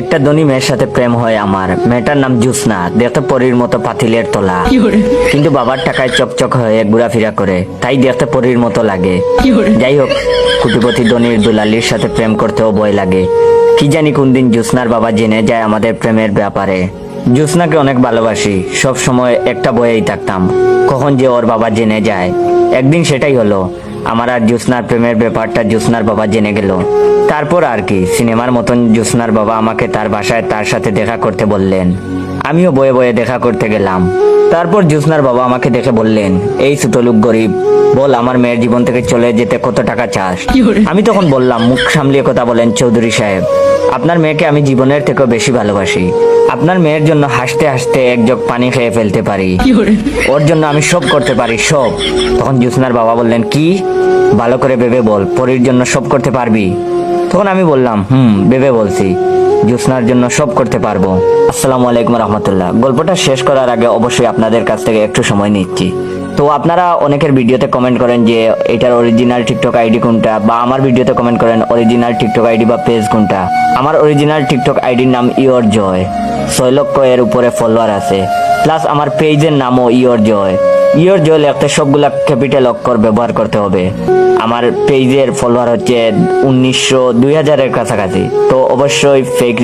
একটা ধনী মেয়ের সাথে প্রেম হয় আমার। মেয়েটার নাম জ্যোৎস্না, দেখতে পরীর মতো পাতিলের তলা, কিন্তু বাবার টাকায় চকচক হয়ে ঘোরাফেরা করে, তাই দেখতে পরীর মতো লাগে। যাই হোক, কোটিপতি ধনীর দুলালির সাথে প্রেম করতেও ভয় লাগে। কি জানি কোন দিন জ্যোৎস্নার বাবা জেনে যায় আমাদের প্রেমের ব্যাপারে। জ্যোৎস্নাকে অনেক ভালোবাসি, সব সময় একটা ভয়েই থাকতাম কখন যে ওর বাবা জেনে যায়। একদিন সেটাই হলো, আমার আর জ্যোৎস্নার প্রেমের ব্যাপারটা জ্যোৎস্নার বাবা জেনে গেল। তারপর আর কি, সিনেমার মতন জ্যোৎস্নার বাবা আমাকে তার বাসায় তার সাথে দেখা করতে বললেন। আমিও বয়ে বয়ে দেখা করতে গেলাম। তারপর জ্যোৎস্নার বাবা আমাকে দেখে বললেন, এই ছোট লোক গরিব, বল আমার মেয়ের জীবন থেকে চলে যেতে কত টাকা চাস? আমি তখন বললাম, মুখ সামলিয়ে কথা বলেন চৌধুরী সাহেব, আপনার মেয়েকে আমি জীবনের থেকেও বেশি ভালোবাসি। আপনার মেয়ের জন্য হাসতে হাসতে এক জগ পানি খেয়ে ফেলতে পারি, ওর জন্য আমি সব করতে পারি, সব। তখন জ্যোৎস্নার বাবা বললেন, কি? ভালো করে ভেবে বল, পরীর জন্য সব করতে পারবি? তখন আমি বললাম, ভেবে বলছি, জ্যোৎস্নার জন্য সব করতে পারবো। আসসালামু আলাইকুম রহমতুল্লাহ। গল্পটা শেষ করার আগে অবশ্যই আপনাদের কাছ থেকে একটু সময় নিচ্ছি। তো আপনারা অনেকের ভিডিওতে কমেন্ট করেন যে এটার অরিজিনাল টিকটক আইডি কোনটা, বা আমার ভিডিওতে কমেন্ট করেন অরিজিনাল টিকটক আইডি বা পেজ কোনটা। আমার অরিজিনাল টিকটক আইডির নাম ইওর জয়, 6 লক্ষ এর উপরে ফলোয়ার আছে, প্লাস আমার পেজের নামও ইওর জয়। ইওর জয় লিখতে সবগুলা ক্যাপিটাল অক্ষর ব্যবহার করতে হবে। আমার পেজের ফলোয়ার হচ্ছে 2000 এর কাছাকাছি, তো অবশ্যই ফেক